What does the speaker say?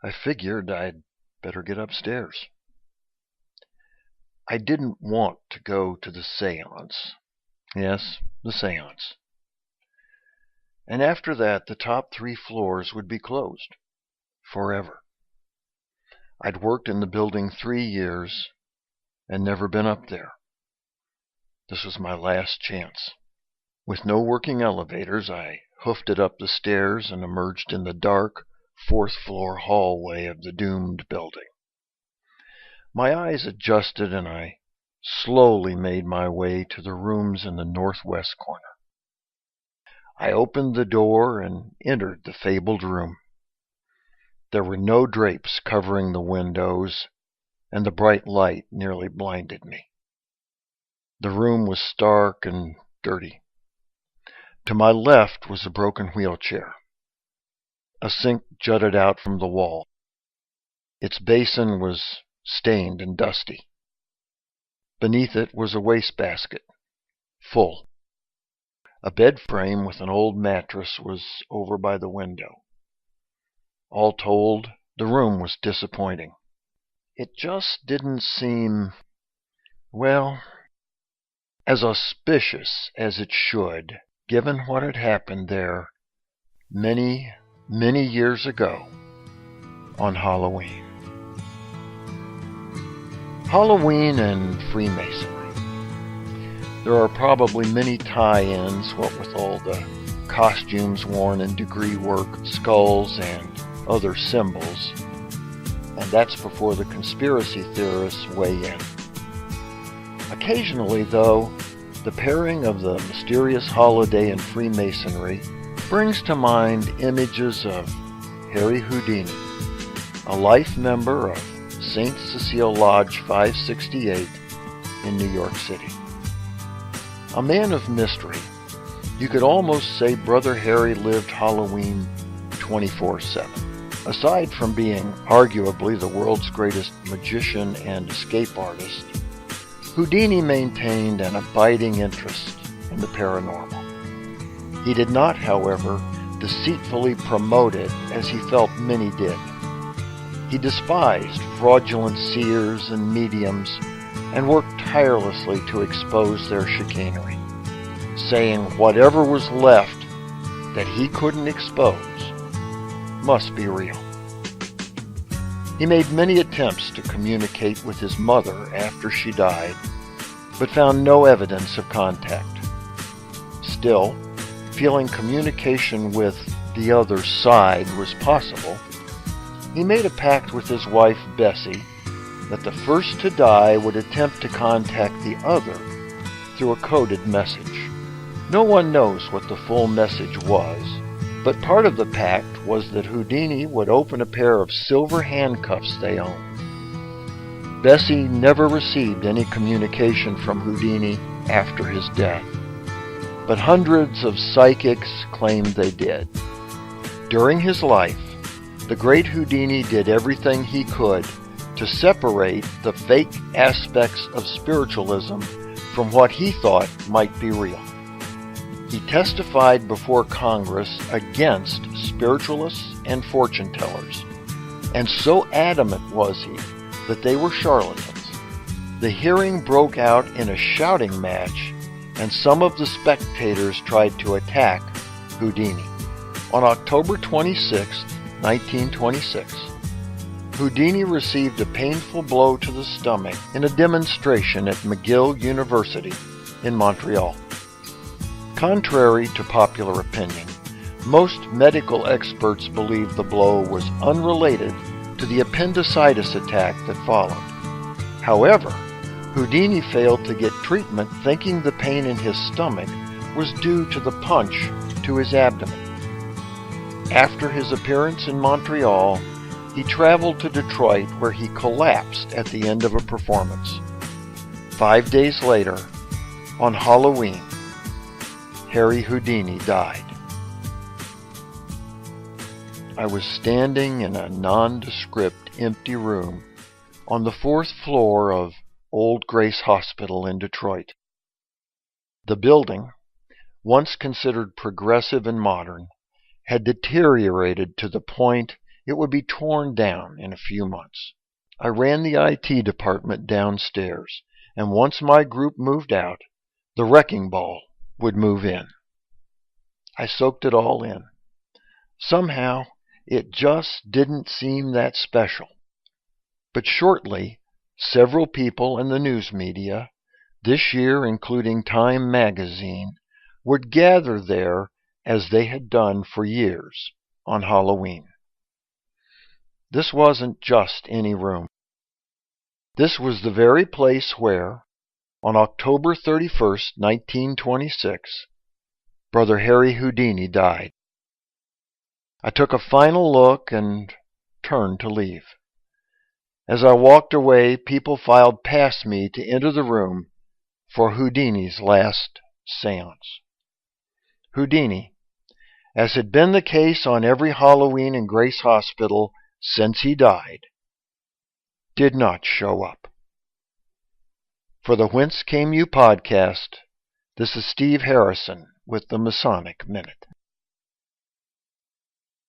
I figured I'd better get upstairs. I didn't want to go to the seance. Yes, the seance. And after that, the top 3 floors would be closed. Forever. I'd worked in the building 3 years and never been up there. This was my last chance. With no working elevators, I hoofed it up the stairs and emerged in the dark 4th floor hallway of the doomed building. My eyes adjusted and I slowly made my way to the rooms in the northwest corner. I opened the door and entered the fabled room. There were no drapes covering the windows, and the bright light nearly blinded me. The room was stark and dirty. To my left was a broken wheelchair. A sink jutted out from the wall. Its basin was stained and dusty. Beneath it was a wastebasket, full. A bed frame with an old mattress was over by the window. All told, the room was disappointing. It just didn't seem, well, as auspicious as it should, given what had happened there many, many years ago on Halloween. Halloween and Freemasonry. There are probably many tie-ins, what with all the costumes worn in degree work, skulls, and other symbols. And that's before the conspiracy theorists weigh in. Occasionally, though, the pairing of the mysterious holiday and Freemasonry brings to mind images of Harry Houdini, a life member of St. Cecile Lodge 568 in New York City. A man of mystery, you could almost say Brother Harry lived Halloween 24/7. Aside from being arguably the world's greatest magician and escape artist, Houdini maintained an abiding interest in the paranormal. He did not, however, deceitfully promote it as he felt many did. He despised fraudulent seers and mediums and worked tirelessly to expose their chicanery, saying whatever was left that he couldn't expose must be real. He made many attempts to communicate with his mother after she died, but found no evidence of contact. Still, feeling communication with the other side was possible, he made a pact with his wife Bessie that the first to die would attempt to contact the other through a coded message. No one knows what the full message was, but part of the pact was that Houdini would open a pair of silver handcuffs they owned. Bessie never received any communication from Houdini after his death, but hundreds of psychics claimed they did. During his life, the great Houdini did everything he could to separate the fake aspects of spiritualism from what he thought might be real. He testified before Congress against spiritualists and fortune tellers, and so adamant was he that they were charlatans. The hearing broke out in a shouting match, and some of the spectators tried to attack Houdini. On October 26, 1926, Houdini received a painful blow to the stomach in a demonstration at McGill University in Montreal. Contrary to popular opinion, most medical experts believe the blow was unrelated to the appendicitis attack that followed. However, Houdini failed to get treatment, thinking the pain in his stomach was due to the punch to his abdomen. After his appearance in Montreal, he traveled to Detroit, where he collapsed at the end of a performance. 5 days later, on Halloween, Harry Houdini died. I was standing in a nondescript, empty room on the 4th floor of Old Grace Hospital in Detroit. The building, once considered progressive and modern, had deteriorated to the point it would be torn down in a few months. I ran the IT department downstairs, and once my group moved out, the wrecking ball would move in. I soaked it all in. Somehow, it just didn't seem that special. But shortly, several people in the news media, this year including Time magazine, would gather there as they had done for years on Halloween. This wasn't just any room. This was the very place where, on October 31st, 1926, Brother Harry Houdini died. I took a final look and turned to leave. As I walked away, people filed past me to enter the room for Houdini's last seance. Houdini, as had been the case on every Halloween in Grace Hospital since he died, did not show up. For the Whence Came You podcast, this is Steve Harrison with the Masonic Minute.